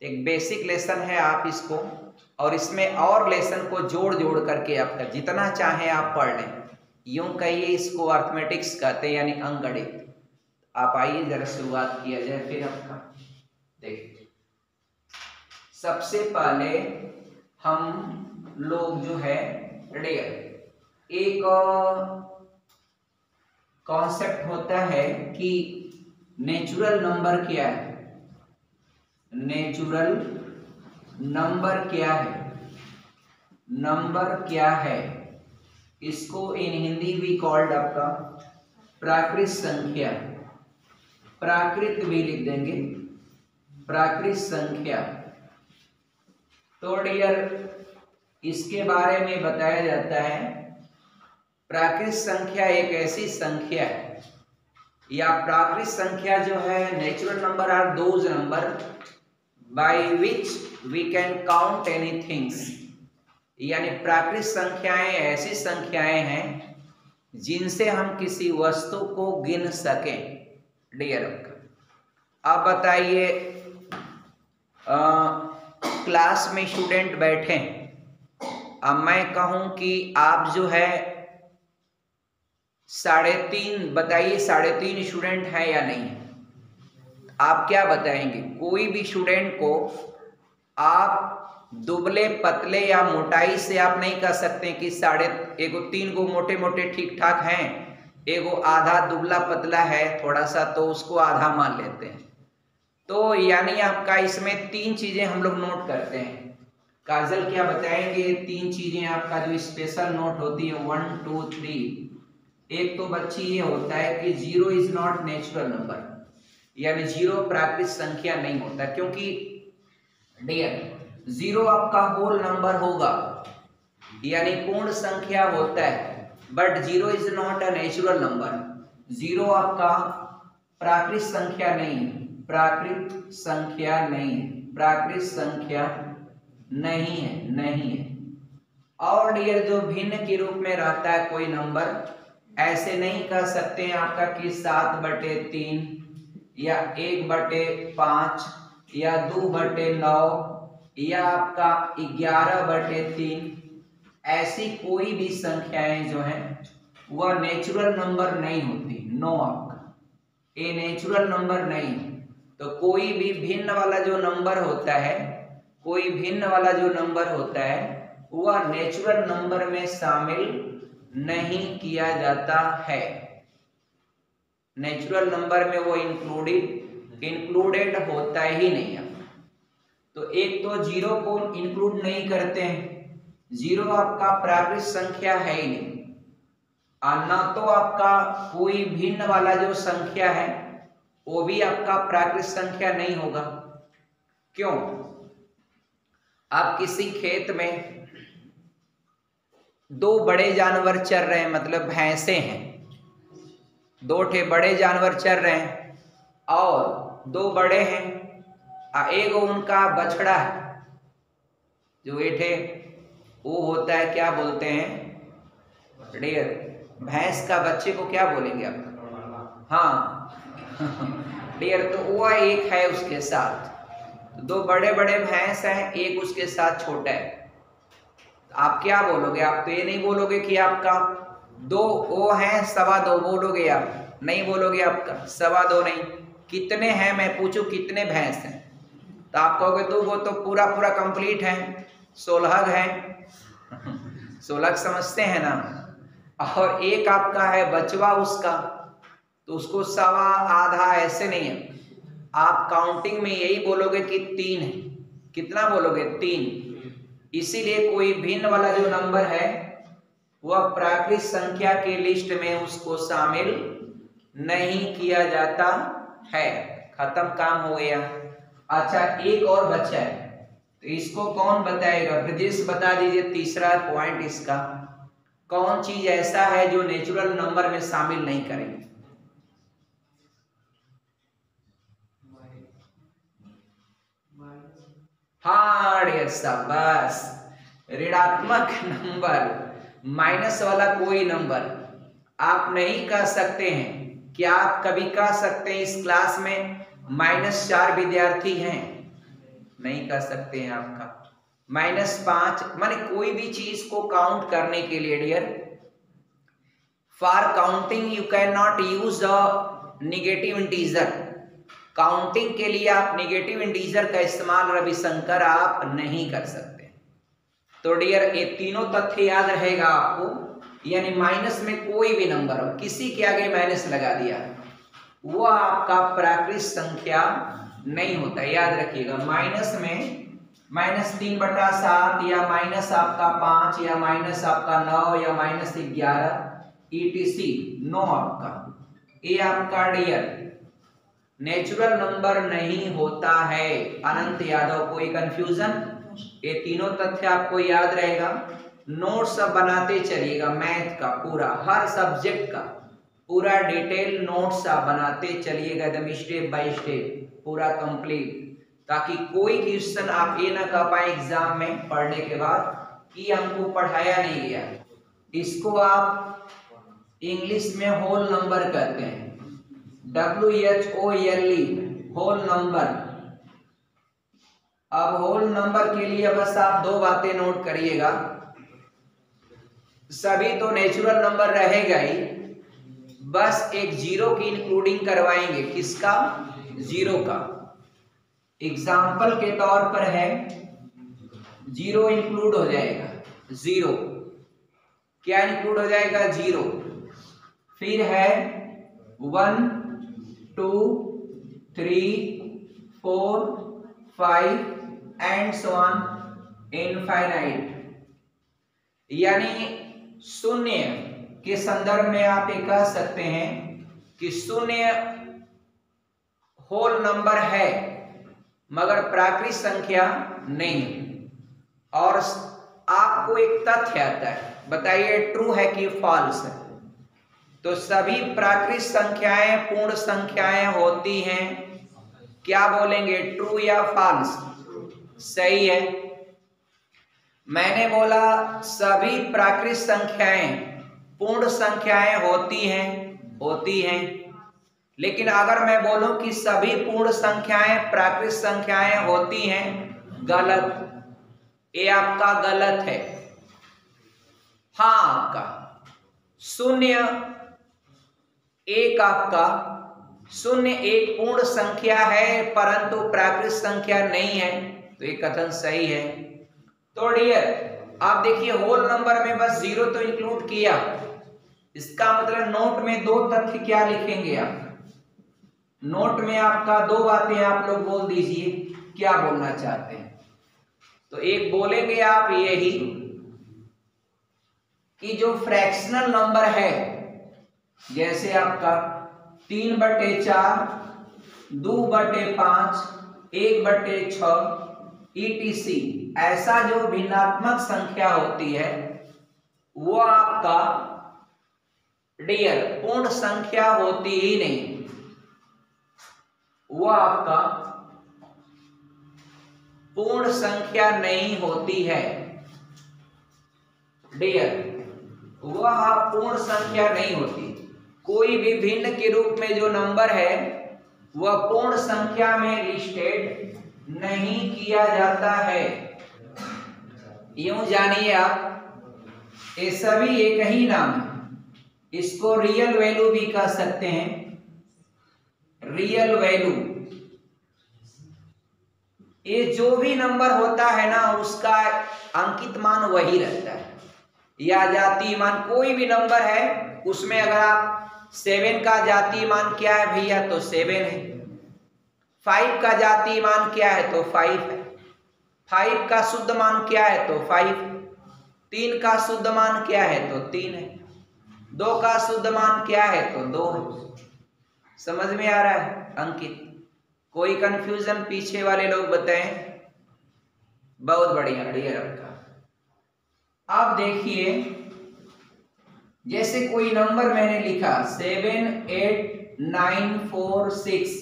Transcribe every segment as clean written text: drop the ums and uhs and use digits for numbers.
एक basic lesson है, आप इसको और इसमें और लेसन को जोड़ जोड़ करके आपका जितना चाहे आप पढ़ लें। यूं कहिए इसको अर्थमेटिक्स कहते हैं, यानी अंकगणित। आप आइए जरा शुरुआत किया जाए फिर आपका। देखिए सबसे पहले हम लोग जो है डियर एक कॉन्सेप्ट होता है कि नेचुरल नंबर क्या है। नेचुरल नंबर क्या है, नंबर क्या है, इसको इन हिंदी भी कॉल्ड आपका प्राकृत संख्या, प्राकृत भी लिख देंगे, प्राकृत संख्या। तो डियर इसके बारे में बताया जाता है, प्राकृत संख्या एक ऐसी संख्या है, या प्राकृत संख्या जो है, natural number are those number by which we can count any things. यानी प्राकृत संख्याएं ऐसी संख्याएं हैं जिनसे हम किसी वस्तु को गिन सकें। डियर आप बताइए, क्लास में स्टूडेंट बैठे, अब मैं कहूं कि आप जो है 3.5, बताइए 3.5 स्टूडेंट हैं या नहीं। आप क्या बताएंगे? कोई भी स्टूडेंट को आप दुबले पतले या मोटाई से आप नहीं कह सकते कि 3 गो मोटे मोटे ठीक ठाक हैं, एगो आधा दुबला पतला है थोड़ा सा, तो उसको आधा मान लेते हैं। तो यानी आपका इसमें 3 चीजें हम लोग नोट करते हैं। काजल क्या बताएंगे? 3 चीजें आपका जो स्पेशल नोट होती है 1 2 3। एक तो बच्ची ये होता है कि 0 इज नॉट नेचुरल नंबर, यानी 0 प्राकृत संख्या नहीं होता, क्योंकि डियर 0 आपका होल नंबर होगा, यानी पूर्ण संख्या होता है, but 0 is not a natural number. 0 आपका प्राकृत संख्या नहीं, प्राकृत संख्या नहीं, प्राकृत संख्या नहीं है, नहीं है। और डियर जो भिन्न के रूप में रहता है कोई नंबर, ऐसे नहीं कह सकते हैं आपका कि 7/3 या 1/5 या 2/9 या आपका 11/3। ऐसी कोई भी संख्याएं जो हैं वह नेचुरल नंबर नहीं होती। नो, आपका ये नेचुरल नंबर नहीं। तो कोई भी भिन्न वाला जो नंबर होता है, कोई भिन्न वाला जो नंबर होता है वह नेचुरल नंबर में शामिल नहीं किया जाता है। नेचुरल नंबर में वो इंक्लूडेड होता ही नहीं है। तो एक तो 0 को इंक्लूड नहीं करते हैं, 0 आपका प्राकृत संख्या है ही नहीं, और ना तो आपका कोई भिन्न वाला जो संख्या है वो भी आपका प्राकृत संख्या नहीं होगा। क्यों? आप किसी खेत में 2 बड़े जानवर चर रहे हैं, मतलब भैंसे हैं, 2 ठे बड़े जानवर चर रहे हैं और 2 बड़े हैं, एक उनका बछड़ा है, जो एठे वो होता है, क्या बोलते हैं डियर, भैंस का बच्चे को क्या बोलेंगे आप? हाँ डियर, तो वो एक है उसके साथ, 2 बड़े बड़े भैंस हैं, एक उसके साथ छोटा है। आप क्या बोलोगे? आप तो ये नहीं बोलोगे कि आपका 2 वो हैं 2.25 बोलोगे, आप नहीं बोलोगे आपका 2.25 नहीं। कितने हैं मैं पूछूं, कितने भैंस हैं? तो आप कहोगे 2 वो तो पूरा कंप्लीट है, 16 है। 16 समझते हैं ना। और एक आपका है बचवा उसका, तो उसको 1.25 आधा ऐसे नहीं है। आप काउंटिंग में यही बोलोगे कि 3 है। कितना बोलोगे? 3। इसीलिए कोई भिन्न वाला जो नंबर है वह प्राकृत संख्या के लिस्ट में उसको शामिल नहीं किया जाता है। खत्म, काम हो गया। अच्छा, एक और बचा है, तो इसको कौन बताएगा? ब्रजेश बता दीजिए। तीसरा पॉइंट इसका, कौन चीज ऐसा है जो नेचुरल नंबर में शामिल नहीं करेंगे? हाँ डियर साहब, बस ऋणात्मक नंबर, माइनस वाला कोई नंबर आप नहीं कह सकते हैं। क्या आप कभी कह सकते हैं इस क्लास में -4 विद्यार्थी हैं? नहीं कर सकते हैं आपका। -5 माने कोई भी चीज को काउंट करने के लिए dear, for counting you can not use the negative integer. Counting के लिए आप निगेटिव इंटीजर का इस्तेमाल रविशंकर आप नहीं कर सकते। तो डियर ये तीनों तथ्य याद रहेगा आपको, यानी माइनस में कोई भी नंबर हो, किसी के आगे माइनस लगा दिया वो आपका प्राकृत संख्या नहीं होता, याद रखिएगा। माइनस में -3/7 या माइनस आपका 5 या माइनस आपका 9 या -11 ETC नो आपका, ये आपका डियर नेचुरल नंबर नहीं होता है। अनंत यादव, कोई कंफ्यूजन? ये तीनों तथ्य आपको याद रहेगा। नोट्स अब बनाते चलिएगा, मैथ का पूरा हर सब्जेक्ट का पूरा डिटेल नोट्स आप बनाते चलिएगा एकदम स्टेप बाय स्टेप पूरा कंप्लीट, ताकि कोई क्वेश्चन आप ये ना कह पाए एग्जाम में पढ़ने के बाद कि हमको पढ़ाया नहीं गया। इसको आप इंग्लिश में होल नंबर कहते हैं, WHOLE, होल नंबर। अब होल नंबर के लिए बस आप दो बातें नोट करिएगा, सभी तो नेचुरल नंबर रहेगा ही, बस एक जीरो की इंक्लूडिंग करवाएंगे। किसका? जीरो का। एग्जाम्पल के तौर पर है जीरो इंक्लूड हो जाएगा, जीरो क्या इंक्लूड हो जाएगा? जीरो। फिर है 1 2 3 4 5 एंड सो ऑन इनफाइनाइट, यानी शून्य के संदर्भ में आप ये कह सकते हैं कि शून्य होल नंबर है मगर प्राकृत संख्या नहीं। और आपको एक तथ्य आता है, बताइए ट्रू है कि फॉल्स है? तो सभी प्राकृत संख्याएं पूर्ण संख्याएं होती हैं, क्या बोलेंगे, ट्रू या फॉल्स? सही है। मैंने बोला सभी प्राकृत संख्याएं पूर्ण संख्याएं होती हैं, लेकिन अगर मैं बोलूं कि सभी पूर्ण संख्याएं प्राकृत संख्याएं होती हैं, गलत। ये आपका गलत है। हाँ, आपका शून्य एक, आपका शून्य एक पूर्ण संख्या है परंतु प्राकृत संख्या नहीं है, तो ये कथन सही है। तो डियर आप देखिए होल नंबर में बस जीरो तो इंक्लूड किया, इसका मतलब नोट में दो तथ्य क्या लिखेंगे आप? नोट में आपका दो बातें आप लोग बोल दीजिए, क्या बोलना चाहते हैं? तो एक बोलेंगे आप यही कि जो फ्रैक्शनल नंबर है, जैसे आपका 3/4, 2/5, 1/6 ETC, ऐसा जो भिन्नात्मक संख्या होती है वो आपका डियर पूर्ण संख्या होती ही नहीं, वो आपका पूर्ण संख्या नहीं होती है डियर, वह पूर्ण संख्या नहीं होती। कोई भी भिन्न के रूप में जो नंबर है वह पूर्ण संख्या में लिस्टेड नहीं किया जाता है। यूं जानिए आप, ये सभी एक ही नाम है। इसको रियल वैल्यू भी कह सकते हैं, रियल वैल्यू। ये जो भी नंबर होता है ना उसका अंकित मान वही रहता है, या जातीय मान। कोई भी नंबर है उसमें अगर आप 7 का जातीय मान क्या है भैया, तो 7 है। 5 का जातीय मान क्या है, तो 5 है। 5 का शुद्ध मान क्या है, तो 5। 3 का शुद्ध मान क्या है, तो 3 है। 2 का शुद्ध मान क्या है, तो 2 है। समझ में आ रहा है अंकित? कोई कंफ्यूजन पीछे वाले लोग बताएं? बहुत बढ़िया डियर आपका। अब देखिए जैसे कोई नंबर मैंने लिखा 7 8 9 4 6,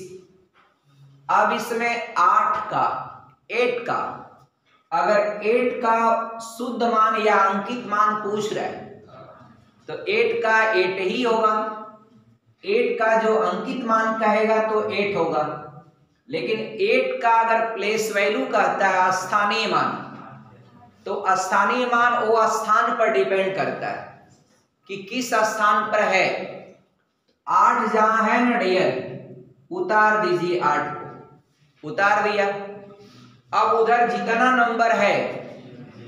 अब इसमें 8 का अगर 8 का शुद्ध मान या अंकित मान पूछ रहा है तो 8 का 8 ही होगा। 8 का जो अंकित मान कहेगा तो 8 होगा। लेकिन 8 का अगर प्लेस वैल्यू कहता है स्थानीय मान, तो स्थानीय मान वो स्थान पर डिपेंड करता है कि किस स्थान पर है। 8 जहां है ना डियर, उतार दीजिए 8 को, उतार दिया। अब उधर जितना नंबर है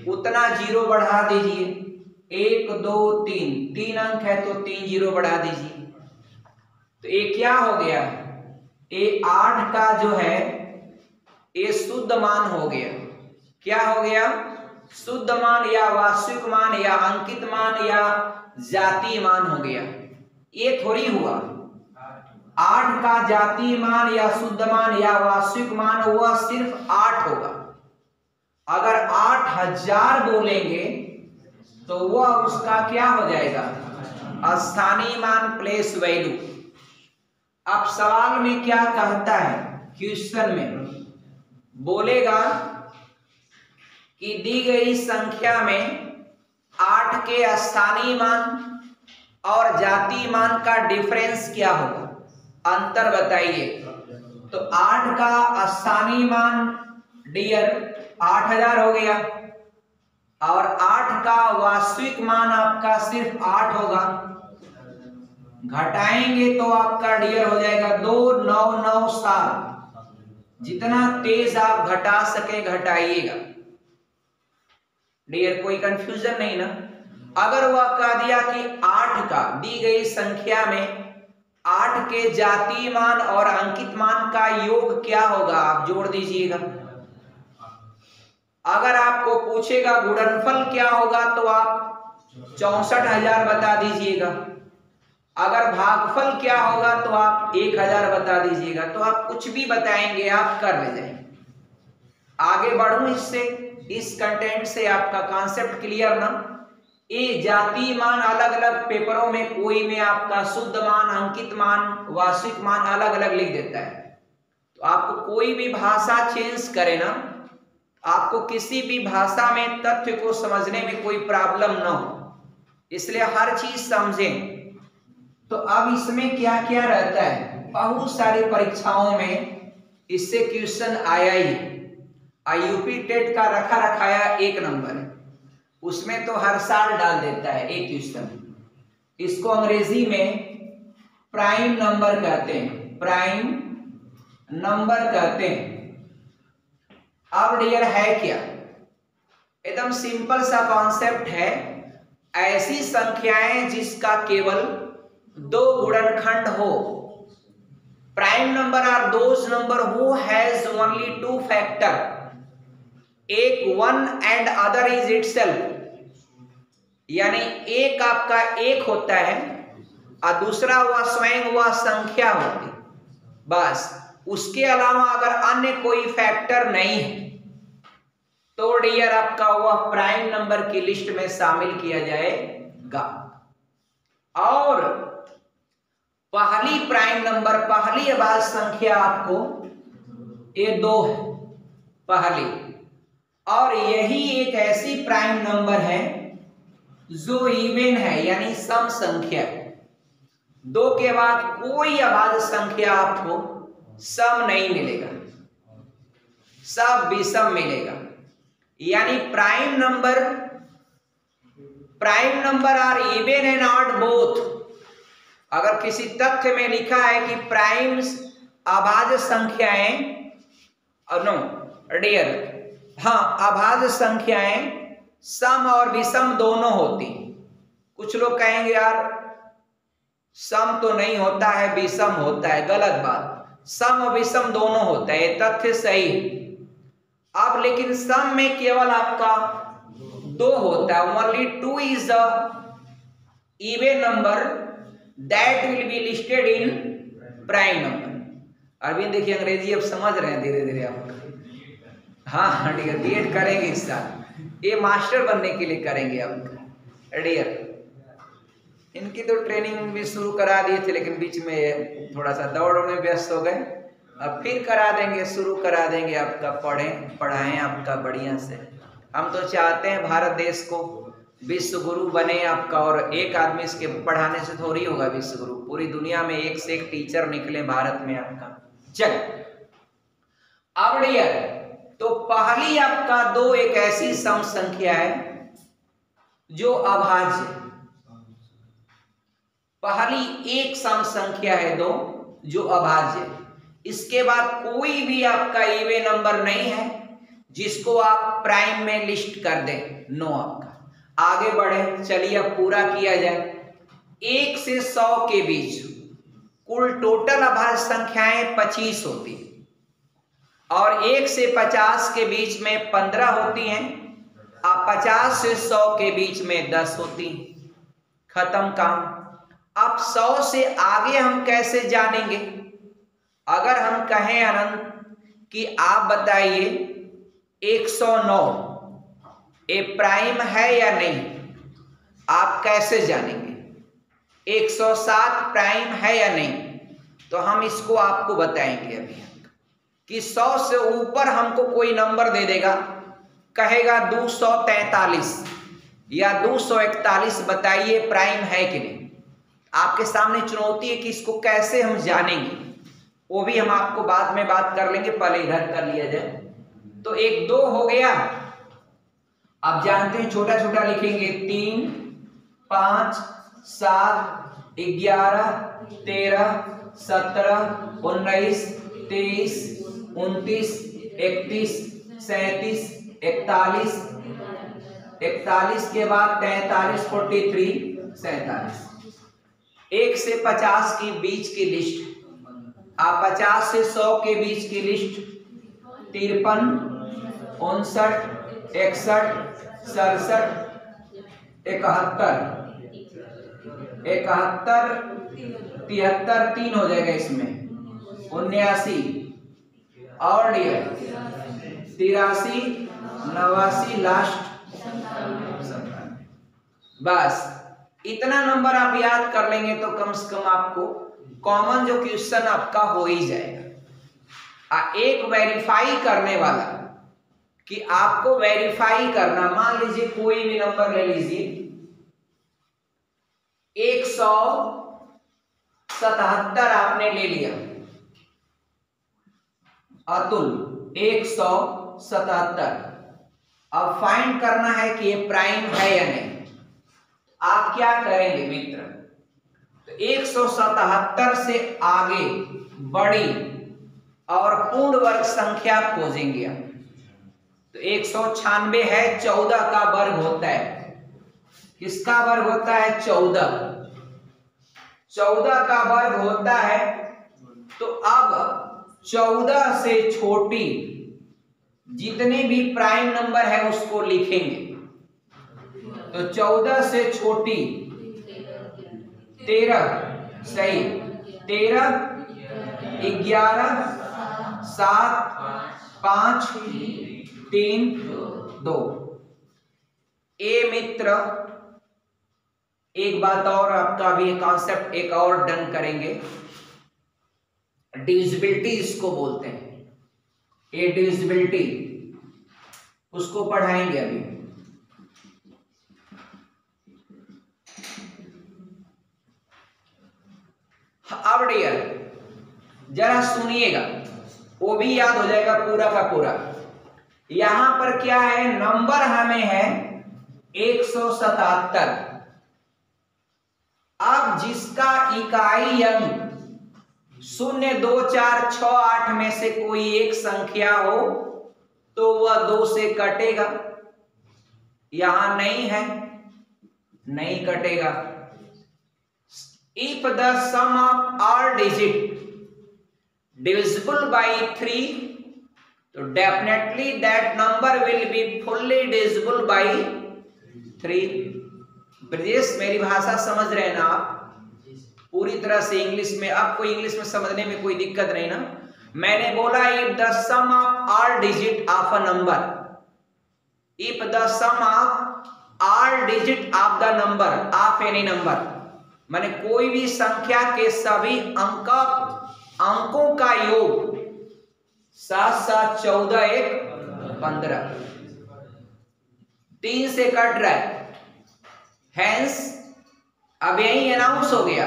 उतना 0 बढ़ा दीजिए। 1 2 3, 3 अंक है तो 3 0 बढ़ा दीजिए। तो ये क्या हो गया, ये 8 का जो है ये शुद्ध मान हो गया। क्या हो गया, शुद्ध मान या वास्तविक मान या अंकित मान या जातीय मान हो गया। ये थोड़ी हुआ 8 का जातीय मान या शुद्ध मान या वास्तविक मान हुआ सिर्फ 8 होगा। अगर 8000 बोलेंगे तो वह उसका क्या हो जाएगा, स्थानीय मान प्लेस वैल्यू। अब सवाल में क्या कहता है, क्वेश्चन में बोलेगा कि दी गई संख्या में 8 के स्थानीय मान और जातीय मान का डिफरेंस क्या होगा, अंतर बताइए। तो 8 का स्थानीय मान डियर 8000 हो गया और 8 का वास्तविक मान आपका सिर्फ 8 होगा। घटाएंगे तो आपका डियर हो जाएगा 2997। जितना तेज आप घटा सके घटाइएगा डियर, कोई कंफ्यूजन नहीं ना। अगर वह कह दिया कि 8 का दी गई संख्या में 8 के जातीय मान और अंकित मान का योग क्या होगा, आप जोड़ दीजिएगा। अगर आपको पूछेगा गुणनफल क्या होगा तो आप 64,000 बता दीजिएगा। अगर भागफल क्या होगा तो आप 1000 बता दीजिएगा। तो आप कुछ भी बताएंगे आप कर ले जाएंगे। आगे बढ़ूं इससे, इस कंटेंट से आपका कॉन्सेप्ट क्लियर ना। ये जातीय मान अलग अलग पेपरों में, कोई में आपका शुद्ध मान, अंकित मान, वास्तविक मान अलग अलग लिख देता है। तो आपको कोई भी भाषा चेंज करे ना, आपको किसी भी भाषा में तथ्य को समझने में कोई प्रॉब्लम ना हो, इसलिए हर चीज समझें। तो अब इसमें क्या क्या रहता है, बहुत सारी परीक्षाओं में इससे क्वेश्चन आया ही। यूपी टेट का रखा रखाया 1 नंबर है, उसमें तो हर साल डाल देता है एक क्वेश्चन। इसको अंग्रेजी में प्राइम नंबर कहते हैं, प्राइम नंबर कहते हैं। अब डियर है क्या, एकदम सिंपल सा कॉन्सेप्ट है। ऐसी संख्याएं जिसका केवल 2 गुणनखंड हो। Prime number are those number who has only 2 factor, एक 1 एंड अदर इज इटसेल्फ। यानी एक आपका 1 होता है और दूसरा वह स्वयं वह संख्या होती, बस। उसके अलावा अगर अन्य कोई फैक्टर नहीं है तो डियर आपका वह प्राइम नंबर की लिस्ट में शामिल किया जाएगा। और पहली प्राइम नंबर, पहली अभाज्य संख्या आपको ये 2 है पहली, और यही एक ऐसी प्राइम नंबर है जो इवन है, यानी सम संख्या। 2 के बाद कोई अभाज्य संख्या आपको सम नहीं मिलेगा, सब विषम मिलेगा। यानी prime number are even and odd both. अगर किसी तथ्य में लिखा है कि प्राइम अभाज्य संख्याएं, नो डियर, हाँ, अभाज्य संख्याएं सम और विषम दोनों होती। कुछ लोग कहेंगे यार सम तो नहीं होता है, विषम होता है। गलत बात, सम और विषम दोनों होता है, ये तथ्य सही। अब लेकिन सम में केवल आपका 2 होता है, only 2 is a even number that will be listed in prime number. Arvind देखिए अंग्रेजी अब समझ रहे हैं धीरे धीरे आप। हाँ डियर, बीएड करेंगे इस साल, ये मास्टर बनने के लिए करेंगे आप डियर। इनकी तो ट्रेनिंग भी शुरू करा दिए थे, लेकिन बीच में थोड़ा सा दौड़ में व्यस्त हो गए। अब फिर करा देंगे, शुरू करा देंगे आपका। पढ़ाएं आपका बढ़िया से। हम तो चाहते हैं भारत देश को विश्व गुरु बने आपका, और एक आदमी इसके पढ़ाने से थोड़ी होगा विश्व गुरु। पूरी दुनिया में एक से एक टीचर निकले भारत में आपका। चल अब डियर, तो पहली आपका 2 एक ऐसी सम संख्या है जो अभाज्य है। पहली एक सम संख्या है 2 जो अभाज्य है। इसके बाद कोई भी आपका इवन नंबर नहीं है जिसको आप प्राइम में लिस्ट कर दें, नो आपका। आगे बढ़े, चलिए अब पूरा किया जाए। 1 से 100 के बीच कुल टोटल अभाज्य संख्याएं 25 होती है और 1 से 50 के बीच में 15 होती हैं और 50 से 100 के बीच में 10 होती हैं। खत्म काम। अब 100 से आगे हम कैसे जानेंगे? अगर हम कहें अनंत कि आप बताइए 109 ए प्राइम है या नहीं, आप कैसे जानेंगे? 107 प्राइम है या नहीं, तो हम इसको आपको बताएंगे अभी कि 100 से ऊपर हमको कोई नंबर दे देगा, कहेगा 243 या 241, बताइए प्राइम है कि नहीं। आपके सामने चुनौती है कि इसको कैसे हम जानेंगे, वो भी हम आपको बाद में बात कर लेंगे, पहले इधर कर लिया जाए। तो 1 2 हो गया। आप जानते हैं छोटा छोटा लिखेंगे, 3 5 7 11 13 17 19 23 29 31 37 41 41 के बाद 43 43 47। 1 से 50 के बीच की लिस्ट, आप 50 से 100 के बीच की लिस्ट 53 59 61 67 71 71 73 3 हो जाएगा इसमें, 79 और 83 89 लास्ट। बस इतना नंबर आप याद कर लेंगे तो कम से कम आपको कॉमन जो क्वेश्चन आपका हो ही जाएगा। एक वेरीफाई करने वाला कि आपको वेरीफाई करना, मान लीजिए कोई भी नंबर ले लीजिए, 177 आपने ले लिया, अतुल 177। अब फाइंड करना है कि ये प्राइम है या नहीं। आप क्या करेंगे मित्र? तो 177 से आगे बड़ी और पूर्ण वर्ग संख्या खोजेंगे आप। तो 196 है, 14 का वर्ग होता है। किसका वर्ग होता है? 14 का वर्ग होता है। तो अब 14 से छोटी जितने भी प्राइम नंबर है उसको लिखेंगे। तो 14 से छोटी 13, सही, 13 11 7 5 3 2। ए मित्र, एक बात और, आपका भी कॉन्सेप्ट एक और डन करेंगे, डिविजिबिलिटी इसको बोलते हैं। ए डिविजिबिलिटी उसको पढ़ाएंगे अभी। अब डियर जरा सुनिएगा, वो भी याद हो जाएगा पूरा का पूरा। यहां पर क्या है, नंबर हमें है 177। अब जिसका इकाई अंक 0 2 4 6 8 में से कोई एक संख्या हो तो वह 2 से कटेगा। यहां नहीं है, नहीं कटेगा। If the sum of all digit divisible by 3, तो definitely that number will be fully divisible by 3। Brajesh, मेरी भाषा समझ रहे हैं ना आप पूरी तरह से इंग्लिश में? आपको इंग्लिश में समझने में कोई दिक्कत नहीं ना? मैंने बोला if the sum of all digit of a number, if the sum of all digit of the number of any number, माने कोई भी संख्या के सभी अंकों का योग 7 7 14 1 15, 3 से कट रहा है। Hence, अब यही अनाउंस हो गया,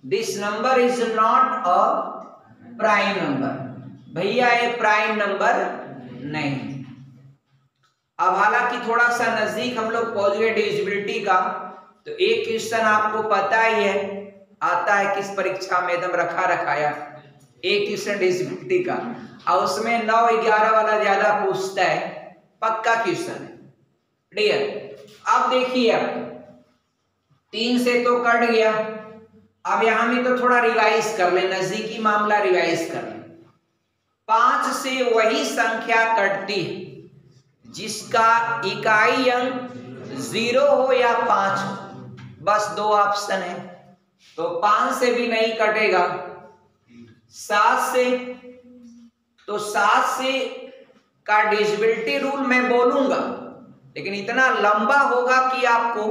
this number is not a prime number, भैया ये प्राइम नंबर नहीं। अब हालांकि थोड़ा सा नजदीक हम लोग पहुंच गए डिविजिबिलिटी का, तो एक क्वेश्चन आपको पता ही है, आता है किस परीक्षा में एकदम रखाया एक क्वेश्चन डिविजिबिलिटी का, और उसमें 9-11 वाला ज्यादा पूछता है, पक्का क्वेश्चन है क्लियर। अब देखिए आप 3 से तो कट गया, अब यहां में तो थोड़ा रिवाइज कर ले, नजदीकी मामला रिवाइज कर ले। 5 से वही संख्या कटती है जिसका इकाई अंक 0 हो या 5 हो, बस 2 ऑप्शन है। तो 5 से भी नहीं कटेगा, 7 से, तो 7 से का डिविजिबिलिटी रूल मैं बोलूंगा, लेकिन इतना लंबा होगा कि आपको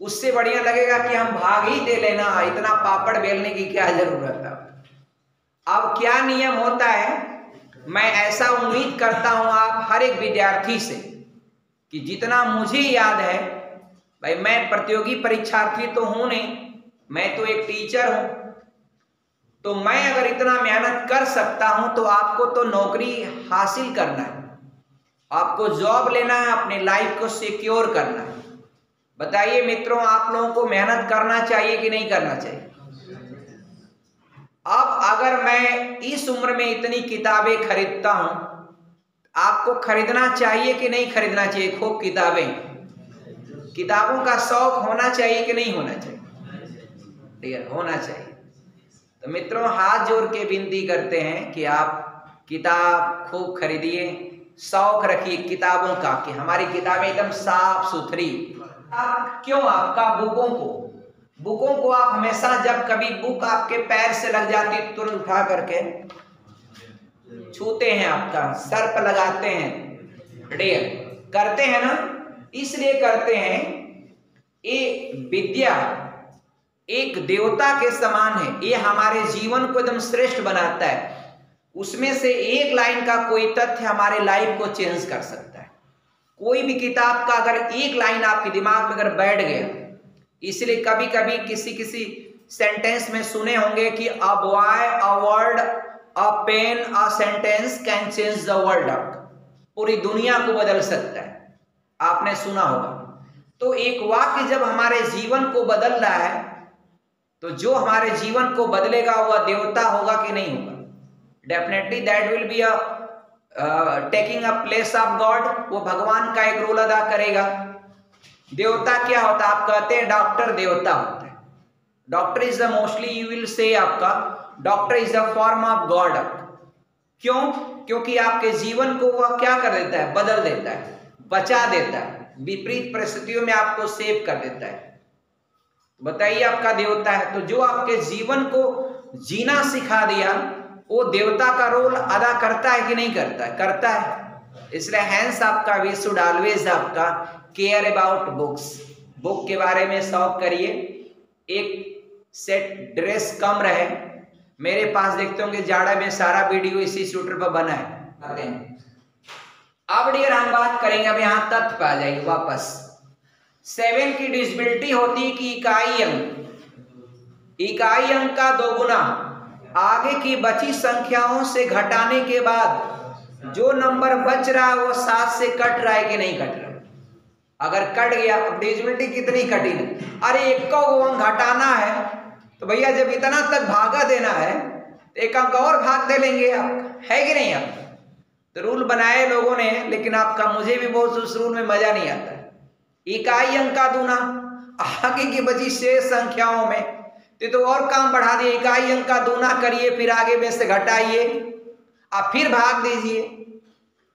उससे बढ़िया लगेगा कि हम भाग ही दे लेना, इतना पापड़ बेलने की क्या जरूरत है। अब क्या नियम होता है, मैं ऐसा उम्मीद करता हूं आप हर एक विद्यार्थी से कि जितना मुझे याद है, भाई मैं प्रतियोगी परीक्षार्थी तो हूं नहीं, मैं तो एक टीचर हूं, तो मैं अगर इतना मेहनत कर सकता हूं तो आपको तो नौकरी हासिल करना है, आपको जॉब लेना है, अपने लाइफ को सिक्योर करना है। बताइए मित्रों, आप लोगों को मेहनत करना चाहिए कि नहीं करना चाहिए? अब अगर मैं इस उम्र में इतनी किताबें खरीदता हूं, आपको खरीदना चाहिए कि नहीं खरीदना चाहिए? खूब किताबों का शौक होना चाहिए कि नहीं होना चाहिए? ठीक, होना चाहिए। तो मित्रों हाथ जोड़ के विनती करते हैं कि आप किताब खूब खरीदिए, शौक रखिए किताबों का, कि हमारी किताबें एकदम साफ सुथरी। आप क्यों, आपका बुकों को आप हमेशा, जब कभी बुक आपके पैर से लग जाती है तुरंत उठा करके छूते हैं, आपका सर पर लगाते हैं, करते हैं ना, इसलिए करते हैं। ये विद्या एक देवता के समान है, ये हमारे जीवन को एकदम श्रेष्ठ बनाता है। उसमें से एक लाइन का कोई तथ्य हमारे लाइफ को चेंज कर सकता है। कोई भी किताब का अगर एक लाइन आपके दिमाग में अगर बैठ गया, इसलिए कभी कभी किसी सेंटेंस में सुने होंगे कि a boy, a word, a pen, a sentence can change the world, पूरी दुनिया को बदल सकता है, आपने सुना होगा। तो एक वाक्य जब हमारे जीवन को बदल रहा है, तो जो हमारे जीवन को बदलेगा वह देवता होगा कि नहीं होगा? Definitely that will be taking a place of God, वो भगवान का एक रोल अदा करेगा। देवता क्या होता है? आप कहते हैं डॉक्टर देवता होता है, doctor is the mostly you will say आपका doctor is the form of God. क्यों? क्योंकि आपके जीवन को वह क्या कर देता है? बदल देता है, बचा देता है, विपरीत परिस्थितियों में आपको सेव कर देता है। बताइए आपका देवता है, तो जो आपके जीवन को जीना सिखा दिया, वो देवता का रोल अदा करता है कि नहीं करता है? करता है। इसलिए हैंस आपका वी शुड ऑलवेज आपका केयर अबाउट बुक्स, बुक के बारे में शौक करिए। एक सेट ड्रेस कम रहे, मेरे पास देखते होंगे जाड़ा में सारा वीडियो इसी स्वेटर पर बना है। अब डियर हम बात करेंगे, अब यहाँ तथ्य पे आ जाइए वापस। 7 की डिविजिबिलिटी होती है कि इकाई अंक का 2 गुना आगे की बची संख्याओं से घटाने के बाद जो नंबर बच रहा है वो 7 से कट रहा है कि नहीं कट रहा है? अगर कट गया, अब डिविजिबिलिटी कितनी कटी है? अरे 1 को अंक घटाना है, तो भैया जब इतना तक भागा देना है तो 1 अंक और भाग दे लेंगे आप, है कि नहीं? आप तो रूल बनाए लोगों ने, लेकिन आपका मुझे भी बहुत उस रूल में मजा नहीं आता है। इकाई अंक का दूना आगे की बची शेष संख्याओं में, तो और काम बढ़ा दिए, इकाई अंक का दूना करिए, फिर आगे में से घटाइए, आप फिर भाग दीजिए।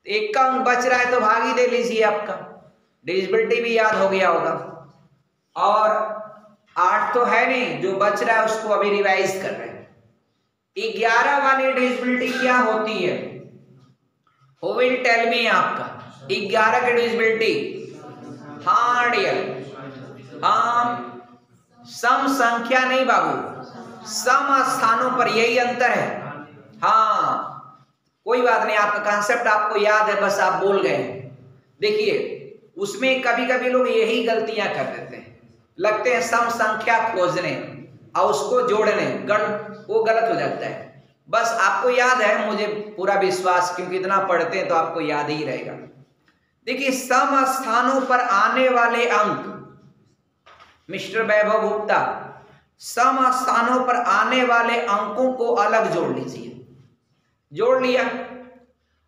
1 का अंक बच रहा है तो भाग ही दे लीजिए, आपका डिविजिबिलिटी भी याद हो गया होगा। और 8 तो है नहीं, जो बच रहा है उसको अभी रिवाइज कर रहे हैं। 11 वाली डिविजिबिलिटी क्या होती है? Who will tell me आपका 11 की डिविजिबिलिटी? हाँ डियर, हाँ सम संख्या नहीं बाबू, सम स्थानों पर, यही अंतर है। हाँ कोई बात नहीं, आपका कॉन्सेप्ट आपको याद है, बस आप बोल गए। देखिए उसमें कभी कभी लोग यही गलतियां कर देते हैं, लगते हैं सम संख्या खोजने और उसको जोड़ने, वो गलत हो जाता है। बस आपको याद है, मुझे पूरा विश्वास, क्योंकि इतना पढ़ते हैं तो आपको याद ही रहेगा। देखिए, सम स्थानों पर आने वाले अंक, मिस्टर वैभव गुप्ता, सम स्थानों पर आने वाले अंकों को अलग जोड़ लीजिए। जोड़ लिया।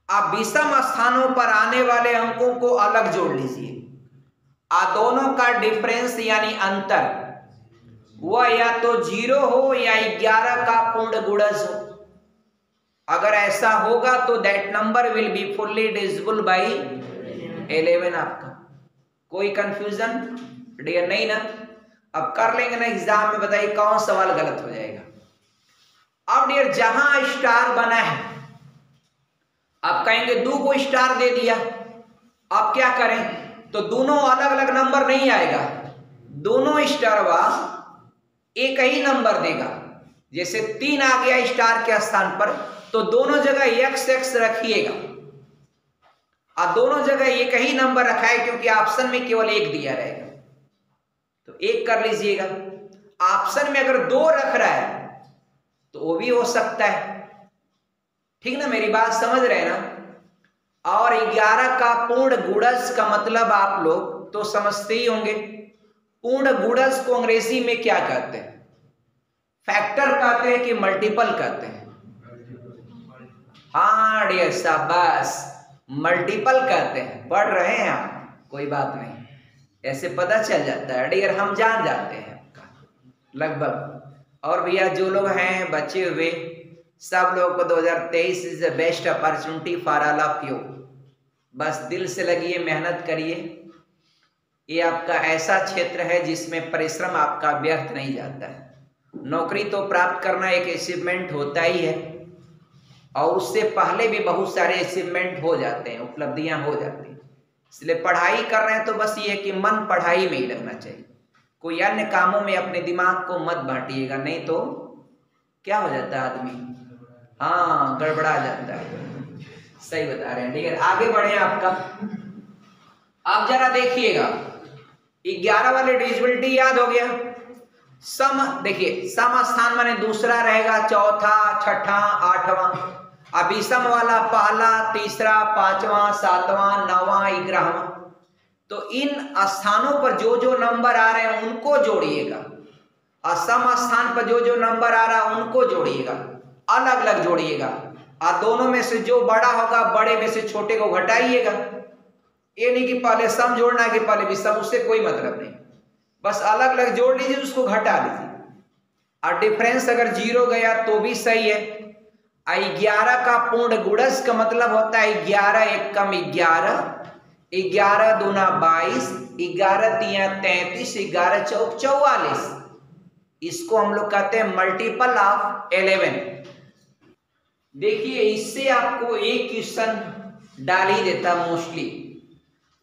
आप विषम स्थानों पर आने वाले अंकों को अलग जोड़ लीजिए। दोनों का डिफरेंस यानी अंतर वह या तो 0 हो या 11 का पूर्ण गुणज हो। अगर ऐसा होगा तो that number will be fully divisible by 11। आपका कोई कंफ्यूजन डियर नहीं ना? अब कर लेंगे ना एग्जाम में, बताइए कौन सवाल गलत हो जाएगा। अब डियर जहां स्टार बना है, आप कहेंगे 2 को स्टार दे दिया, आप क्या करें? तो दोनों अलग अलग नंबर नहीं आएगा, दोनों स्टारवा एक ही नंबर देगा। जैसे 3 आ गया स्टार के स्थान पर, तो दोनों जगह x रखिएगा, और दोनों जगह एक ही नंबर रखा है क्योंकि ऑप्शन में केवल 1 दिया रहेगा, तो 1 कर लीजिएगा। ऑप्शन में अगर 2 रख रहा है तो वो भी हो सकता है, ठीक ना? मेरी बात समझ रहे हैं ना? और 11 का पूर्ण गुणज का मतलब आप लोग तो समझते ही होंगे। पूर्ण गुणज को अंग्रेजी में क्या कहते हैं? फैक्टर कहते हैं कि मल्टीपल कहते हैं? हाँ डियर, शाबाश, मल्टीपल कहते हैं। पढ़ रहे हैं आप, कोई बात नहीं, ऐसे पता चल जाता है डियर, हम जान जाते हैं आपका लगभग। और भैया जो लोग हैं बचे हुए, सब लोगों को 2023 is the best opportunity for all of you. बस दिल से लगिए, मेहनत करिए। ये आपका ऐसा क्षेत्र है जिसमें परिश्रम आपका व्यर्थ नहीं जाता है। नौकरी तो प्राप्त करना एक अचीवमेंट होता ही है, और उससे पहले भी बहुत सारे अचीवमेंट हो जाते हैं, उपलब्धियां हो जाती हैं। इसलिए पढ़ाई कर रहे हैं तो बस ये है कि मन पढ़ाई में ही लगना चाहिए। कोई अन्य कामों में अपने दिमाग को मत बांटिएगा, नहीं तो क्या हो जाता है आदमी, हाँ गड़बड़ा जाता है। सही बता रहे हैं। ठीक है, आगे बढ़े। आपका आप जरा देखिएगा, 11 वाले डिविजिबिलिटी याद हो गया। सम, देखिए सम स्थान माने दूसरा रहेगा, चौथा, छठा, आठवां। अब विषम वाला पहला, तीसरा, पांचवां, सातवां, नौवां, 11वां। तो इन स्थानों पर जो जो नंबर आ रहे हैं उनको जोड़िएगा, और सम स्थान पर जो जो नंबर आ रहा है उनको जोड़िएगा, अलग अलग जोड़िएगा। और दोनों में से जो बड़ा होगा बड़े में से छोटे को घटाइएगा। ये नहीं कि पहले सम जोड़ना है कि पहले विषम, उससे कोई मतलब नहीं। बस अलग अलग जोड़ लीजिए, उसको घटा लीजिए। और डिफरेंस अगर 0 गया तो भी सही है। 11 का पूर्ण गुणज का मतलब होता है 11 एक कम 11, 11 दूना 22, 11 तिया 33, 11 चौक 44। इसको हम लोग कहते हैं मल्टीपल ऑफ 11। देखिए, इससे आपको एक क्वेश्चन डाल ही देता मोस्टली।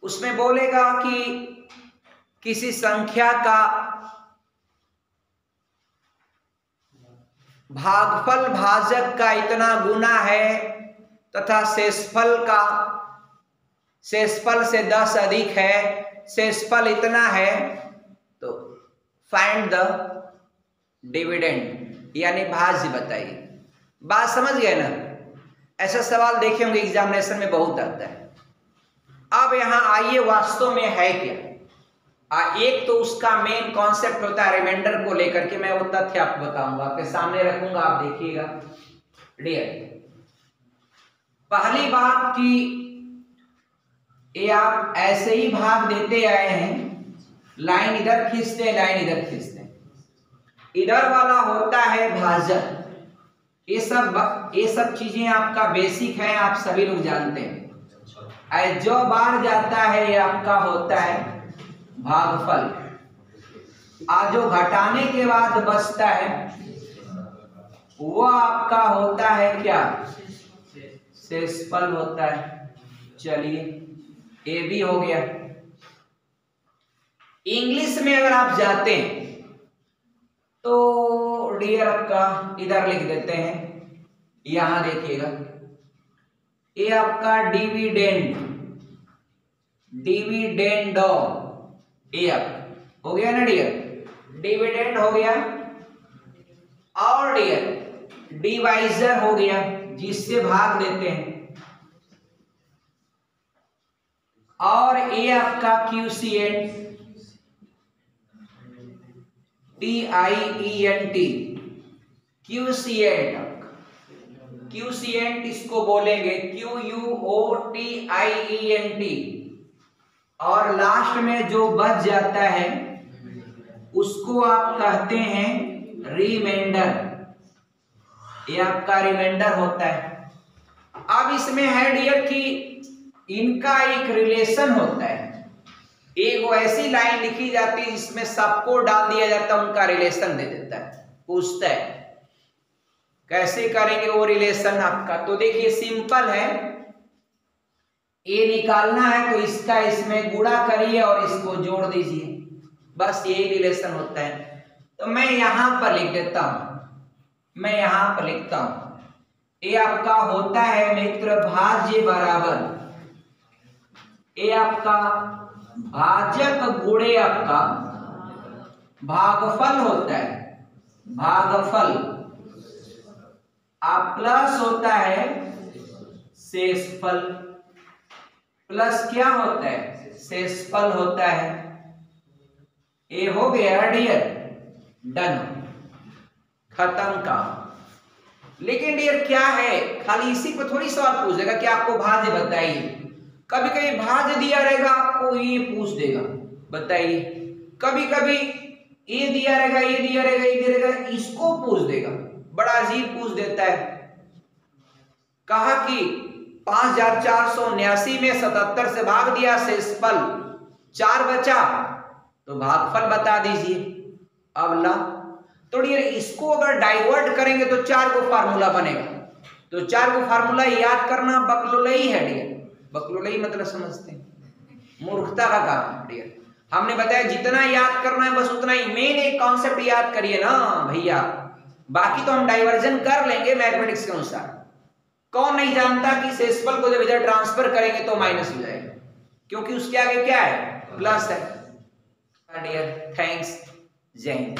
उसमें बोलेगा कि किसी संख्या का भागफल भाजक का इतना गुना है तथा शेषफल से 10 अधिक है, शेषफल इतना है, तो फाइंड द डिविडेंड यानी भाज्य बताइए। बात समझ गए ना? ऐसा सवाल देखे होंगे एग्जामिनेशन में, बहुत आता है। अब यहां आइए, वास्तव में है क्या? एक तो उसका मेन कॉन्सेप्ट होता है रिमाइंडर को लेकर के, मैं वो तथ्य आपको बताऊंगा, आपके सामने रखूंगा, आप देखिएगा। डियर, पहली बात कि ये आप ऐसे ही भाग देते आए हैं, लाइन इधर खींचते, लाइन इधर खींचते, इधर वाला होता है भाजक। ये सब चीजें आपका बेसिक है, आप सभी लोग जानते हैं। जो बाहर जाता है ये आपका होता है भागफल, और जो घटाने के बाद बचता है वो आपका होता है क्या? शेषफल होता है। चलिए, ये भी हो गया। इंग्लिश में अगर आप जाते हैं तो डियर आपका इधर लिख देते हैं, यहां देखिएगा, ये आपका डिविडेंड, ये आपका हो गया ना डियर, डिविडेंड हो गया। और डियर डिवाइजर हो गया जिससे भाग देते हैं, और ये आपका क्यूसिएंट, TIENT, क्यूसिएंट। क्यूसिएंट इसको बोलेंगे QUOTIENT। और लास्ट में जो बच जाता है उसको आप कहते हैं रिमाइंडर। ये आपका रिमाइंडर होता है। अब इसमें है डियर कि इनका एक रिलेशन होता है, एक वो ऐसी लाइन लिखी जाती है जिसमें सबको डाल दिया जाता है, उनका रिलेशन दे देता है, पूछता है कैसे करेंगे वो रिलेशन आपका। तो देखिए सिंपल है, ए निकालना है तो इसका इसमें गुणा करिए और इसको जोड़ दीजिए, बस यही रिलेशन होता है। तो मैं यहां पर लिख देता हूं, मैं यहां पर लिखता हूं, ये आपका होता है मित्र भाज्य बराबर, ये आपका भाजक गुणे आपका भागफल होता है, भागफल। आप प्लस होता है शेषफल, प्लस क्या होता है शेषफल होता है। ये हो गया डियर डन, खत्म काम। लेकिन डियर क्या है, खाली इसी पर थोड़ी सवाल पूछ देगा कि आपको भाज्य बताइए। कभी कभी भाज्य दिया रहेगा आपको ये पूछ देगा बताइए, कभी कभी ये दिया रहेगा, ये दिया रहेगा, ये दिया रहेगा, इसको पूछ देगा, बड़ा अजीब पूछ देता है। कहा कि 5479 में 77 से भाग दिया, शेषफल 4 बचा, तो भागफल बता दीजिए। अब ला तो डियर इसको अगर डाइवर्ट करेंगे तो 4 को फार्मूला बनेगा, तो 4 को फार्मूला याद करना बकलोलई है डियर। बकलोलई मतलब समझते हैं, मूर्खता का काम है डियर। हमने बताया जितना याद करना है बस उतना ही, मेन एक कॉन्सेप्ट याद करिए ना भैया, बाकी तो हम डाइवर्जन कर लेंगे मैथमेटिक्स के अनुसार। कौन नहीं जानता कि शेषफल को जब इधर ट्रांसफर करेंगे तो माइनस हो जाएगा, क्योंकि उसके आगे क्या है प्लस है। डियर थैंक्स, जय हिंद।